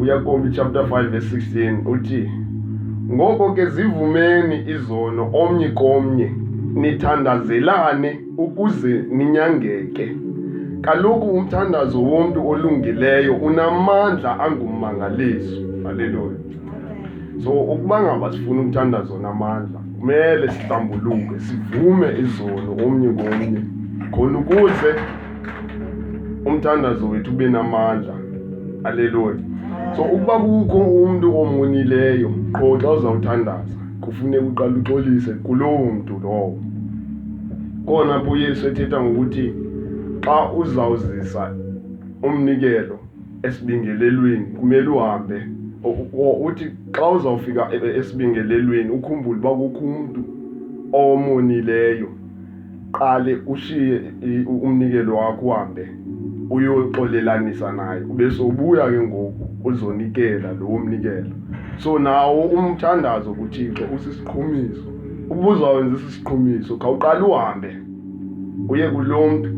uyakomba chapter 5 verse 16 uthi ngoko ke zivumeni izono omnye komnye nithandazelane ukuze ninyangeke. Kaloku umthandazo womuntu olungileyo unamandla angummangaliso. Haleluya. So ukuba ngaba sifuna umthandazo namandla kumele sihlambuluke sivume izono omnye komnye khona ukuze umthandazo wethu ube namandla. Haleluya. So ukuba kukho umuntu omunileyo qho xa uzawuthandaza kufuneka uqale uxolise kulowo muntu lowo. Kona pho uYesu ethetha ngokuthi xa uzawuzisa umnikelo esibingelelweni kumele uhambe uthi xa uzawufika esibingelelweni ukhumbule uba kukho umuntu omonileyo, qale ushiye umnikelo wakho uhambe uyoxolelanisa naye ube sobuya ke ngoku uzonikela lowo mnikelo. So nawo umthandazo kuThixo usisiqhumiso. Ukuba uzawenza isiqhumiso khawuqala uhambe uye kulo muntu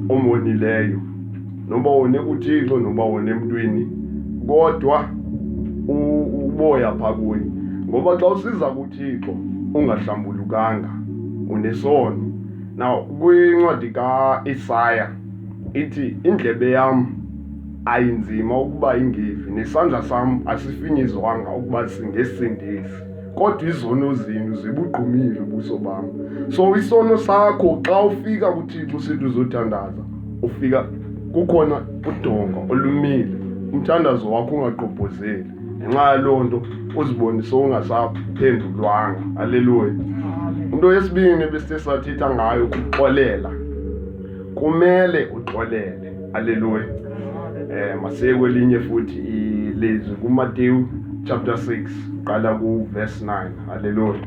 omonileyo, noba wone kuThixo noba wone emntwini, kodwa uboya phaa kuye. Ngoba xa usiza kuThixo ungahlambulukanga unesono. Now kwincwadi ka-Isaya ithi indlebe yam ayinzima ukuba ingevi, nesandla sam asifinyezwanga ukuba singesindisi, kodwa izono zenu zibuqumile ubuso bam. So isono sakho xa ufika kuThixo usithi uzothandaza, ufika kukhona udonga olumile, umthandazo wakho ungaqobhozeli. Ngenxa yaloo nto uzibone sowungasaphendulwanga. Haleluya. Into yesibini besithe sathetha ngayo kuxolela. Kumele uxolele. Haleluya. Masiye kwelinye futhi ilizwi kuMateyu chapter 6 qala ku verse 9. Haleluya.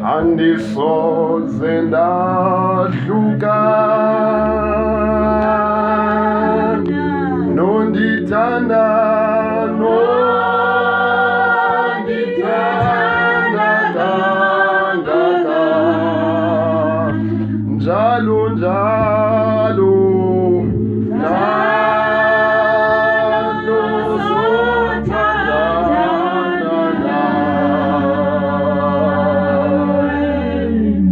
Andisoze ndahluka nondithanda njalo njalo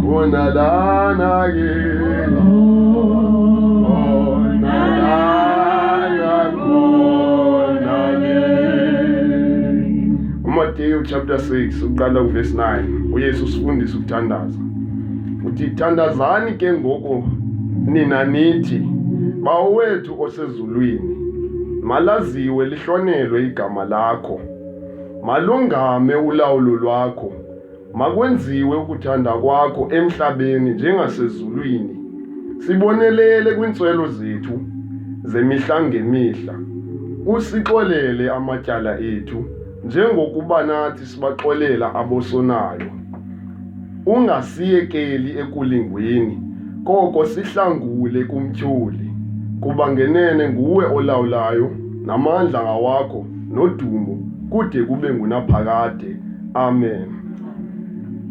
khona lana ke uMateyu chapter 6 uqala uverse 9 uYesu usifundisa ukuthandaza. Uthi thandazani ke ngoko nina nithi Bawethu osezulwini, malaziwe lihlonelwe igama lakho, malungame ulawulo lwakho, makwenziwe ukuthanda kwakho emhlabeni njengasezulwini. Sibonelele kwiintswelo zethu zemihla ngemihla, usixolele amatyala ethu njengokuba nathi sibaxolela abosonayo. Ungasiyekeli ekulingweni, koko sihlangule kumtyholi, kuba ngenene nguwe olawulayo, namandla ngawakho, nodumo kude kube ngunaphakade. Amen.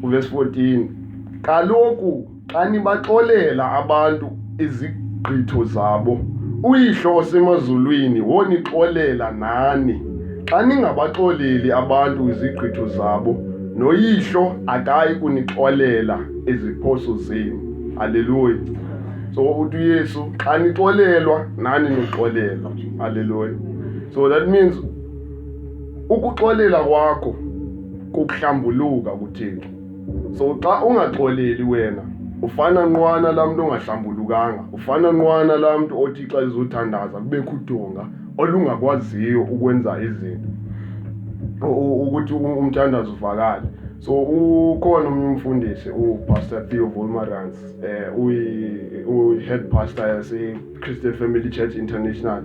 Verse 14. Kaloku xa nibaxolela abantu izigqitho zabo, uYihlo osemazulwini wonixolela nani. Xa ningabaxoleli abantu izigqitho zabo, noYihlo akayi kunixolela iziphoso zenu. Haleluya. So uthi uYesu xa nixolelwa nani nixolelwa. Haleluya. So that means ukuxolela kwakho kukuhlambuluka kuThixo. So xa ungaxoleli wena ufana nqwana laa muntu ongahlambulukanga, ufana nqwana laa muntu othi xa ezothandaza kubekho udonga olungakwaziyo ukwenza izinto ukuthi umthandazo uvakale. So ukhona omnye umfundisi uPastor Theo Volmarans, uyi-head pastor yase-Christian Family Church International.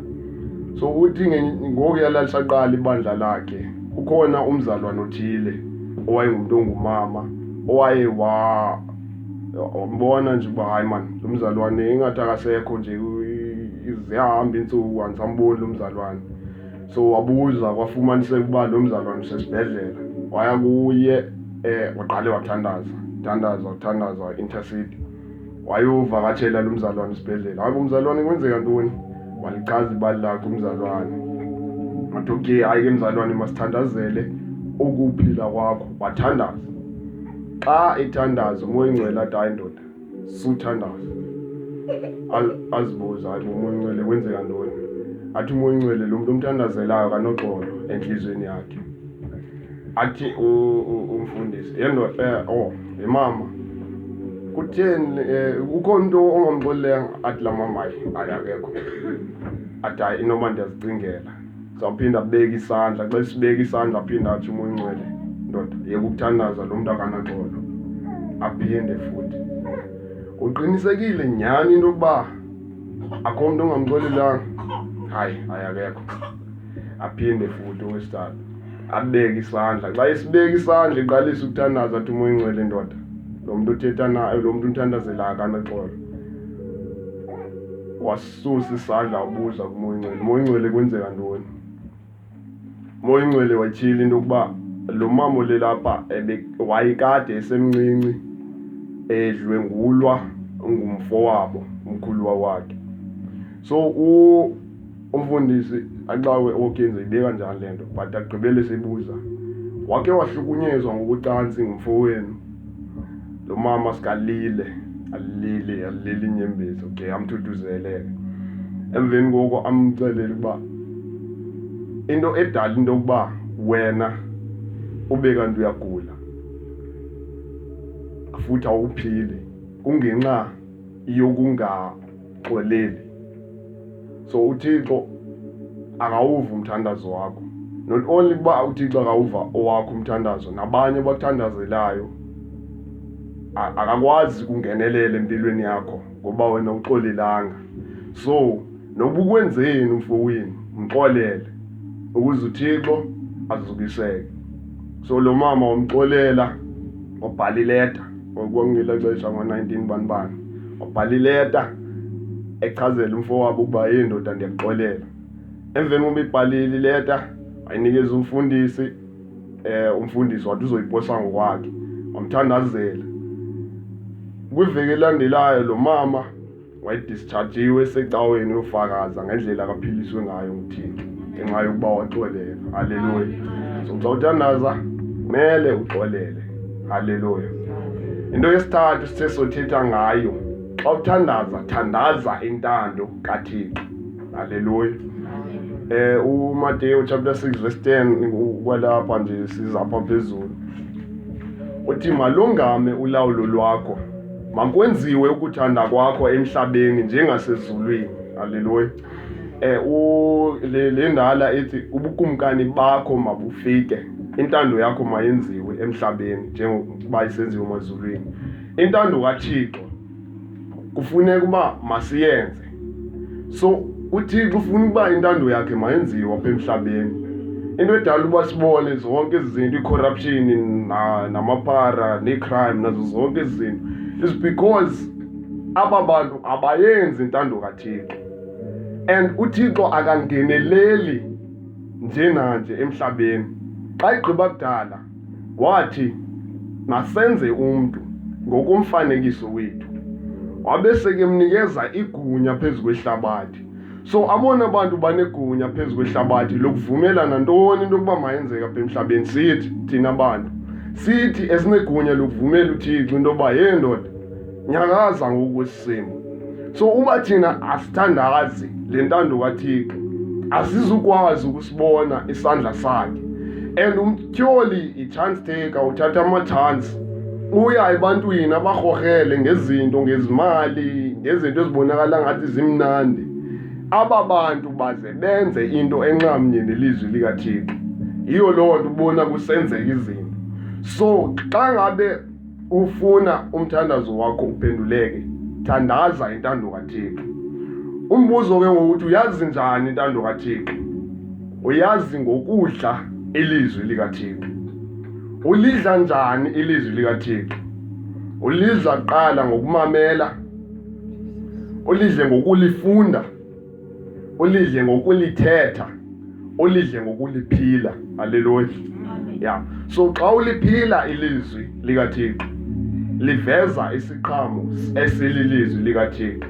So uthi ngoku yalisaqala ibandla lakhe ukhona umzalwane othile owayengumuntu ongumama owaye wambona nje uba hayi man, lo mzalwane ingathi akasekho nje, ziyahamba iintsuku andisamboni lo mzalwane. So wabuza kwafumaniseka uba lo mzalwane usesibhedlela. Waya kuye waqale wathandaza intercede. Wayovakatshela lo mzalwane esibhedlela. Hayi umzalwane kwenzeka ntoni? walichaza ibali lakhe umzalwane. Wathi okay, hayi ke mzalwane, masithandazele ukuphila kwakho. Wathandaza. Xa ethandaza umoya ingcwele athi hayi ndoda, suthandaza. Azibuza, hayi umoya ingcwele kwenzeka ntoni? Athi umoya ingcwele lo muntu omthandazelayo kanoxolo enhlizweni yakhe. Athi umfundisi, yendoda mama, kutheni kukho umuntu ongamxolelanga? Athi la mama hayi akekho. Athi hayi inoba ndiyazicingela, zawuphinda abeke isandla. Xa sibeka isandla aphinda athi umoya ingcwele, ndoda yeka ukuthandaza lo muntu akanaxolo, aphinde futhi. Uqinisekile nyhani into yokuba akho muntu ongamxolelanga? Hayi akekho. Aphinde futhi okwesithathu abeke isandla. Xa esibeka isandla eqalisa ukuthandaza athi umoya ingcwele, ndoda lo muntu uthetha naye, lo muntu umthandazelayo akanaxolo. Wasusa isandla wabuza kumoya ingcwele, moya ingcwele kwenzeka ntoni? Moya ingcwele watyhila into yokuba lo mama olelapha wayekade esemncinci edlwengulwa ngumfo wabo, umkhuluwa wakhe. So umfundisi axawe okay ndizayibeka njani le nto, but agqibele sebuza, wakhe wahlukunyezwa ngokucansi ngumfo wenu? Lo mama sikalile, alile inyembezi. Okay, amthuthuzelele. Emveni koko amcelele ukuba into edala into yokuba wena ube kanti uyagula futhi awuphili kungenxa yokungaxoleli. So uThixo akawuva umthandazo wakho. Not only kuba uThixo akawuva owakho umthandazo, nabanye abakuthandazelayo akakwazi kungenelela empilweni yakho ngoba wena uxolelanga. So noba ukwenzeni umfowenu, mxolele ukuze uThixo azukiseke. So lo mama wamxolela, wabhala ileta kwangela xesha ngo-19 banibani, wabhala ileta echazela umfo wabo ukuba hey ndoda ndiyakuxolela. Emveni kokuba ibhalile ileta ayinikeza umfundisi, umfundisi wathi uzoyiposa ngokwakhe, wamthandazela. Kwiveki elandelayo lo mama wayedischargiwe esecaweni yofakaza ngendlela akaphiliswe ngayo nguThixo ngenxa yokuba waxolela. Haleluya. So xa uthandaza kumele uxolele. Haleluya. Into yesithathu sithe sothetha ngayo, xa uthandaza, thandaza intando kaThixo. Haleluya. uMateyu chapter 6 verse 10 kwalapha nje sizapha phezulu. Uthi malungame ulawulo lwakho, makwenziwe ukuthanda kwakho emhlabeni njengasezulwini. Haleluya. Le ndala ethi ubukumkani bakho mabufike, intando yakho mayenziwe emhlabeni njengoba isenziwe emazulwini. Intando kaThixo kufuneka uba masiyenze. So uThixo ufuna ukuba intando yakhe mayenziwe apha emhlabeni. Into edala uba sibone zonke izinto, i-corruption namapara ne-crime nazo zonke izinto, is because aba bantu abayenzi intando kaThixo. And uThixo akangeneleli nje nanje emhlabeni. Xa igqiba kudala wathi masenze umuntu ngokomfanekiso wethu, wabe sekemnikeza igunya phezu kwehlabathi. So abona abantu banegunya phezu kwehlabathi lokuvumelana ntoni into yokuba mayenzeka apha emhlabeni. Sithi thina bantu sithi esinegunya lokuvumela uThixo into yoba hey ndoda nyakaza ngokwesimo. So uba thina asithandazi le ntando kaThixo, asizukwazi ukusibona isandla sakhe. And umtyholi i-chance taker uthatha ama-chance, uya ebantwini abarhorhele ngezinto, ngezimali, ngezinto ezibonakala ngathi zimnandi. Aba bantu baze benze into enxamnye nelizwi likaThixo. Yiyo loo nto ubona kusenzeka izinto. So xa ngabe ufuna umthandazo wakho uphenduleke, thandaza intando kaThixo. Umbuzo ke ngokuthi uyazi njani intando kaThixo? Uyazi ngokudla ilizwi likaThixo. Ulidla njani ilizwi likaThixo? Ulidla kuqala ngokumamela, ulidle ngokulifunda, ulidle ngokulithetha, ulidle ngokuliphila. Haleluya. Yeah. So xa uliphila ilizwi likaThixo, liveza isiqhamo esililizwi likaThixo.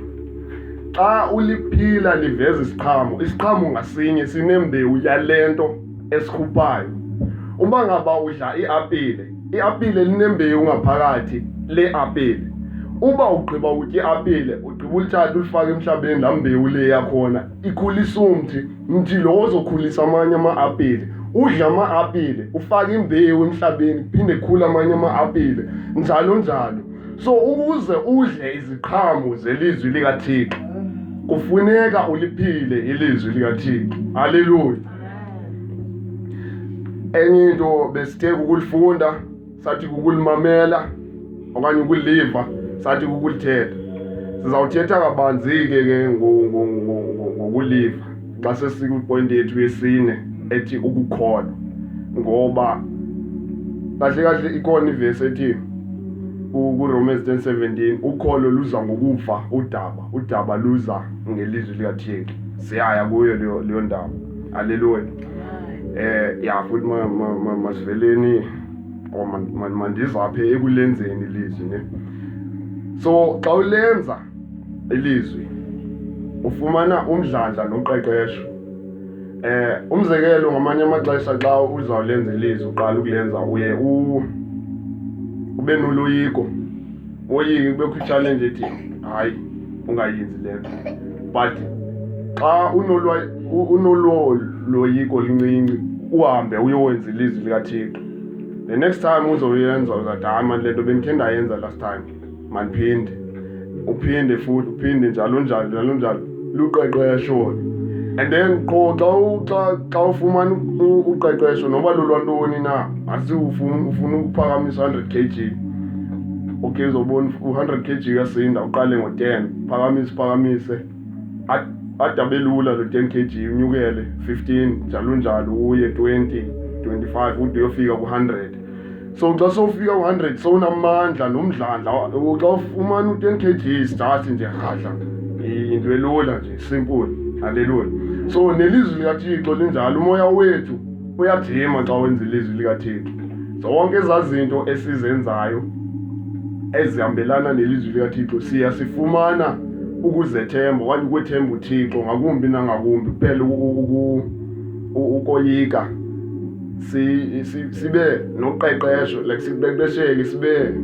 xa uliphila liveza isiqhamo ngasinye sinembewu yalento esikhuphayo. Uma ngaba udla iapile linembewu ngaphakathi le-apile. Uba ugqiba utya iapile, ugqiba ulithatha ulifake emhlabeni, laa mbewu le yakhona ikhulisa umthi lo ozokhulisa amanye ama-apile. Udla ama-apile, ufake imbewu emhlabeni, kuphinde kukhula amanye ama-apile, njalo njalo. So ukuze udle iziqhamo zelizwi likaThixo, kufuneka uliphile ilizwi likaThixo. Haleluya. Enye into besithe ukulifunda, sathi ukulimamela okanye ukuliva, sathi ukulithetha. Sizawuthetha kabanzi-ke ngokuliva xa sesikwipoint yethu yesine ethi ukukholwa. Ngoba kahle kahle ikhona ivesi ethi kuRomans 10:17, ukholo luza ngokuva udaba luza ngelizwi likaThixo. Siyaya kuyo leyo ndaba. Haleluya. Ya futhi masiveleni mandizaphe ekulenzeni ilizwi ne. So xa ulenza ilizwi ufumana umdlandla noqeqesho. Umzekelo ngamanye amaxesha xa uzawulenza ilizwi uqala ukulenza uye ube noloyiko. Woyike kube ku-challenge ethi hayi ungayenzi lento. But xa unoloyiko lincinci uhambe uyowenza ilizwi likaThixo. The next time uzoyenza uzathi hayi mani lento bendikhe ndayenza last time, mandiphinde. Uphinde futhi uphinde njalo luqeqesho. And then xa ufumana uqeqesho noba lolwantoni na, ufuna ukuphakamisa 100 kg. Okay, uzobona u-100 kg uyasinda, uqale ngo-10, phakamise ade abe lula lo 10 kg unyukele 15 njalo uye 20, 25 ude uyofika ku-100. So xa sowufika ku-100 sowunamandla nomdlandla. Xa ufumana u-10 kg start nje hadla, into elula nje, simple. Haleluya. So nelizwi likaThixo linjalo, umoya wethu uyajima xa wenza ilizwi likaThixo. Zonke ezaa zinto esizenzayo ezihambelana nelizwi likaThixo sifumana ukuzethemba okanye ukwethemba uThixo ngakumbi nangakumbi. Kuphela ukoyika sibe noqeqesho, like siqeqesheke, sibe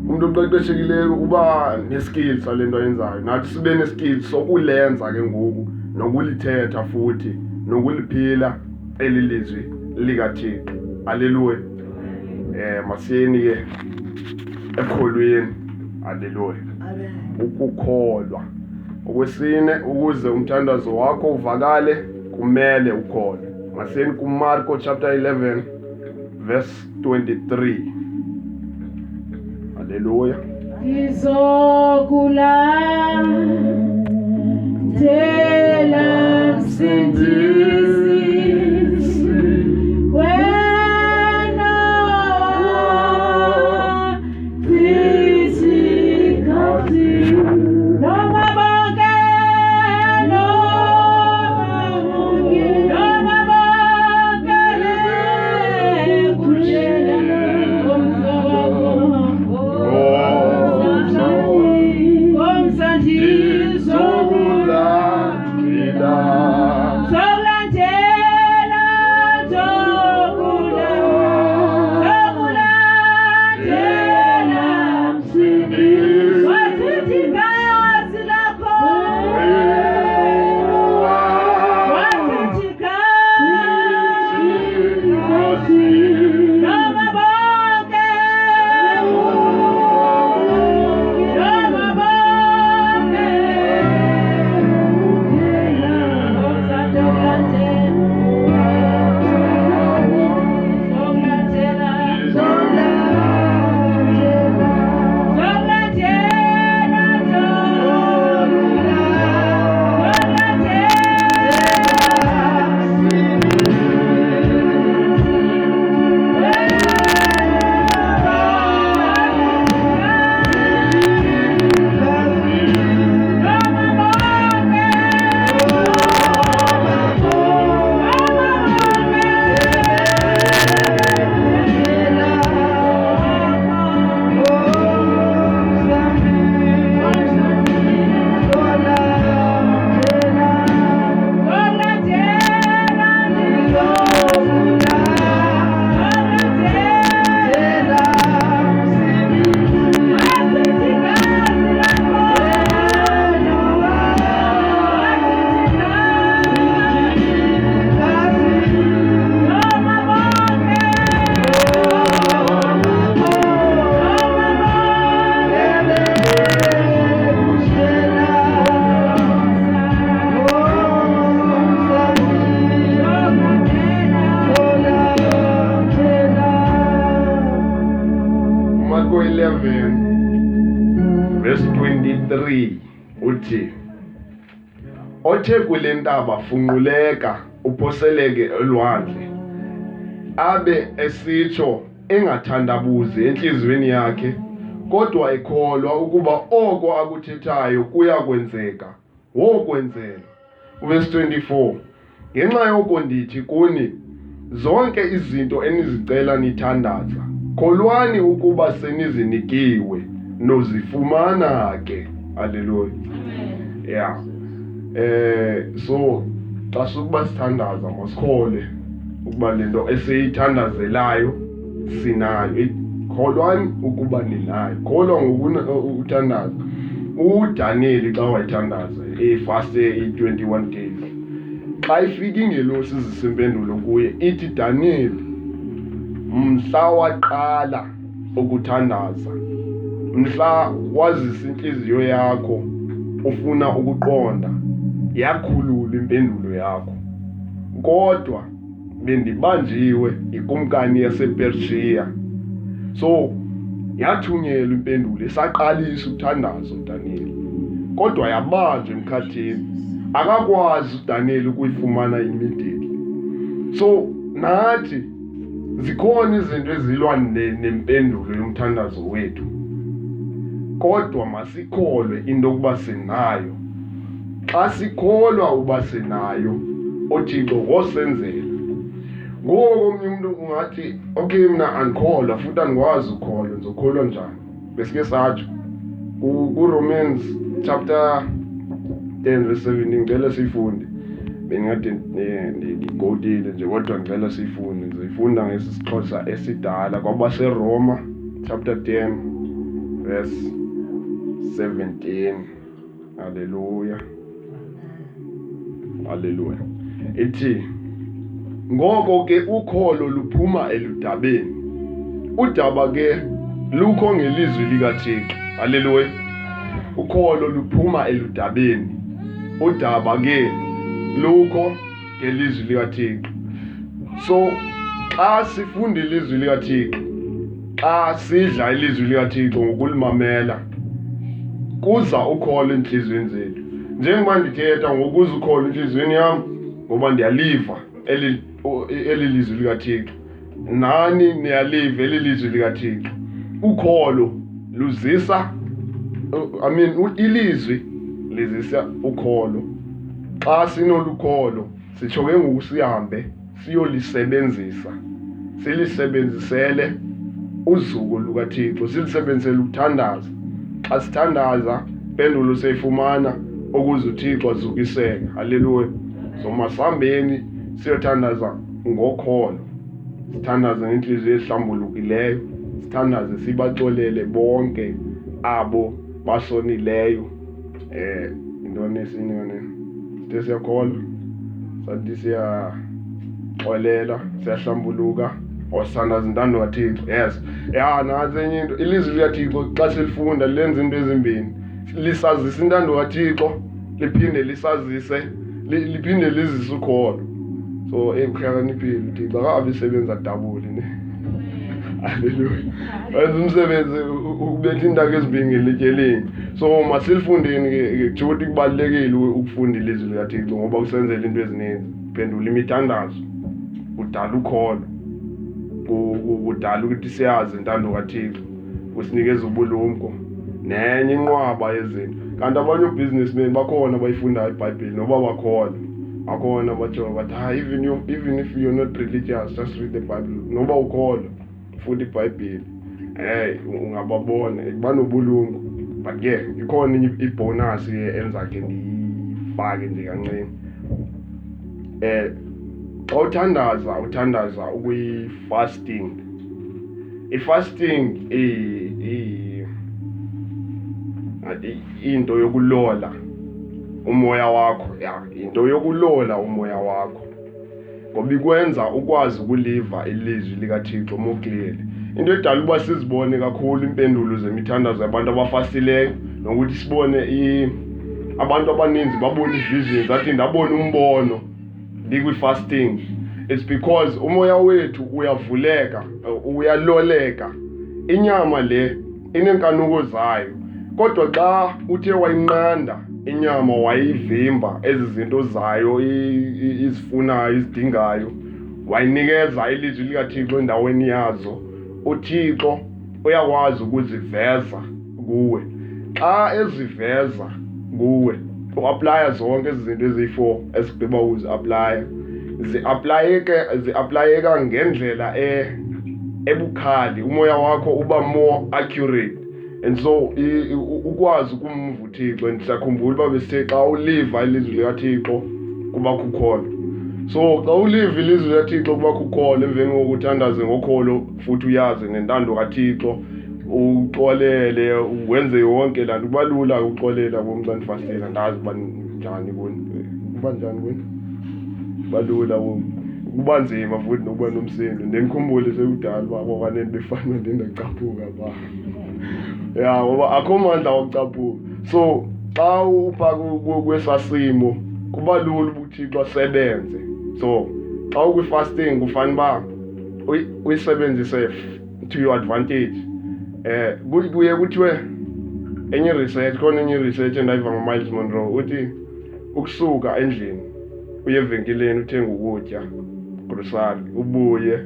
umuntu oqeqeshekileyo uba neskill salento ayenzayo. Nathi sibe neskill sokulenza ke ngoku nokulithetha futhi nokuliphila eli lizwi likaThixo. Haleluya. Masiyeni ke ekholweni. Haleluya. Ukukholwa. Okwesine, ukuze umthandazo wakho uvakale kumele ukholwe. Masiyeni kuMarko chapter 11 verse 23. Haleluya. Tela msindisi wena kritikati noma bonke kushela omsandi Sokulandila othe kule ntaba funquleka uphoseleke elwandle, abe esitsho engathandabuzi enhliziyweni yakhe, kodwa ekholwa ukuba oko akuthethayo kuyakwenzeka wokwenzela. Verse 24, ngenxa yoko ndithi kuni, zonke izinto enizicela nithandaza, kholwani ukuba senizinikiwe, nozifumana ke. Haleluya. Yeah. So xa sukuba sithandaza masikhole ukuba lento esiyithandazelayo sinayo. Kholwani ukuba ninayo. Kholwa ngokuthandaza. uDaniel xa wayithandaza ifaste 21 days, xa ifika ingelosi zisempendulo kuye ithi, Daniel, mhla waqala ukuthandaza, mhla wazisa inhliziyo yakho ufuna ukuqonda, yakhulula impendulo yakho, kodwa bendibanjiwe ikumkani yasePershiya. So yathunyelwa impendulo, isaqalisa uthandazo uDaniel, kodwa yabanjwa emkhathini, akakwazi uDaniel ukuyifumana immediately. So nathi zikhona izinto ezilwa nempendulo yomthandazo wethu, kodwa masikholwe into yokuba sinayo. Xa sikholwa uba sinayo, uThixo ngosenzela. Ngoku omnye umuntu ungathi, okay, mna andikholwa futhi andikwazi ukholwa, ndizokholwa njani? Besike satsho kuRomans chapter 10 verse 17, ngicela siyifunde. Bengingade ndigotile nje, kodwa ngicela siyifunde. Ngizoyifunda ngesixhosa esidala kwabaseRoma chapter 10 verse 17. Haleluya. Haleluya. Ithi, ngoko ke ukholo luphuma eludabeni, udaba ke lukho ngelizwi likaThixo. Haleluya. Ukholo luphuma eludabeni, udaba ke lukho ngelizwi likaThixo. So xa sifunda ilizwi likaThixo, xa sidla ilizwi likaThixo ngokulimamela, kuza ukholo enhliziyweni zethu. Njengoba ndithetha ngokuza ukholo enhliziyweni yam, ngoba ndiyaliva eli lizwi likaThixo, nani niyaliva eli lizwi likaThixo. Ukholo luzisa, ilizwi lizisa ukholo. Xa sinolukholo, sitsho ke ngoku sihambe siyolisebenzisa, silisebenzisele uzuko lukaThixo, silisebenzisele ukuthandaza. Xa sithandaza, impendulo siyifumana ukuze uThixo azukiseke. Haleluya. So masihambeni siyothandaza ngokholo, sithandaze ngenhliziyo ehlambulukileyo, sithandaze sibaxolele bonke abo basonileyo. Intoni esinene sithe siyakholwa, sathi siyaxolela, siyahlambuluka, osithandaza intando kaThixo. Yes. Nansi enye into, ilizwi likaThixo xa silifunda lenza into ezimbini. Lisazisa intando kaThixo, liphinde liphinde lizise ukholo. So uhlakaniphile uThixo, akabe isebenza dabuli ne. Haleluya. Wenza umsebenzi ubetha intaka ezimbini ngelityeleni. So masilifundeni ke kutsho ukuthi kubalulekile ukufunda ilizwi likaThixo, ngoba kusenzela into ezininzi. Kuphendula imithandazo, kudala ukholo, kudala ukuthi siyazi intando kaThixo, kusinikeza ubulumko nenye inqwaba yezinto. Kanti abanye obusinessmen bakhona bayifundayo iBhayibhile noba bakholwa. Bakhona batsho bathi, even if you're not religious, just read the Bible. Noba ukholwa futhi iBhayibhile, ungababona banobulumko. But ke ikhona ibonus enza ke ndifake nje kancane. Xa uthandaza ukwi-fasting. I-fasting into yokulola umoya wakho, into yokulola umoya wakho, ngoba ikwenza ukwazi ukuliva ilizwi likaThixo more clearly. Into edala uba sizibone kakhulu impendulo zemithandazo yabantu abafastileyo, nokuthi sibone abantu abaninzi babona i-visions, athi ndabona umbono likwi-fasting. It's because umoya wethu uyavuleka, uyaloleka. Inyama le inenkanuko zayo, kodwa xa uthe wayinqanda inyama wayivimba ezi zinto zayo izifunayo izidingayo, wayinikeza ilizwi likaThixo endaweni yazo. uThixo uyakwazi ukuziveza kuwe. Xa eziveza kuwe uaplaya zonke ezi zinto eziyi-4 esigqiba uzi-aplaya, zi-aplayeka ngendlela ebukhali. Umoya wakho uba more accurate, and so ukwazi ukumva uThixo. And siyakhumbula uba besithe xa uliva ilizwi likaThixo kuba kukholo. So xa uliva ilizwi likaThixo kuba kukholo, emveni kokuthandaze ngokholo futhi uyazi nentando kaThixo, uxolele wenze yonke laa nto. Kuba lula uxolela kum xa ndifastile, andazi uba njani kuni, kuba njani kuni, kuba lula kuba nzima futhi nokuba nomsindo. Ndikhumbule sekudala uba kwakaneni befana ndingacaphuka ba ya, ngoba akho mandla wokucaphuka. So xa upha kwesasimo kuba lula uba uThixo asebenze. So xa ukwi-fasting kufanele uba uyisebenzise to your advantage. Kuye kuthiwe enye research, khona enye research endayiva ngo-Miles Monroe, uthi ukusuka endlini uye evenkileni uthenge ukutya, grocery, ubuye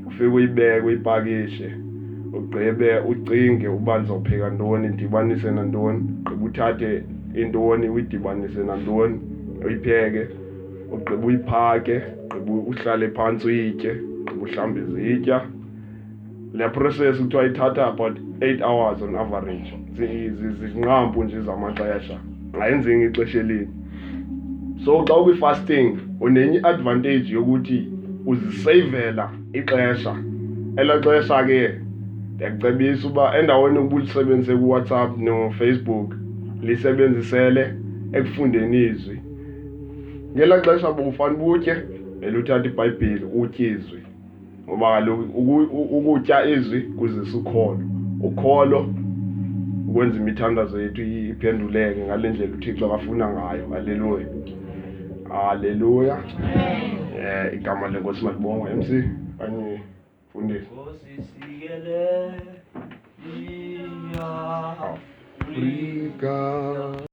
ufike uyibeke uyipakishe, ugqibe ucinge uba ndizopheka ntoni, ndidibanise nantoni, ugqibe uthathe intoni uyidibanise nantoni uyipheke, ugqibe uyiphake, ugqibe uhlale phantsi uyitye, ugqibe uhlambe izitya. Le process kuthiwa ithatha about 8 hours on average. Zinqampu nje zamaxesha, ayenzeki ixesha elinye. So xa ukwi-fasting unenye i-advantage yokuthi uziseyivela ixesha. Elaa xesha ke ndiyakucebisa uba endaweni yokuba ulisebenzise kuWhatsApp noFacebook, lisebenzisele ekufundeni izwi. Ngelaa xesha bowufane ubutye eluthatha iBhayibhile utye izwi, ngoba kaloku ukutya izwi kuzisa ukholo. Ukholo ukwenza imithandazo yethu iphenduleke ngale ndlela uThixo akafuna ngayo. Haleluya, haleluya. Igama lenkosi malibongwe. MC kanye fundisi Afrika.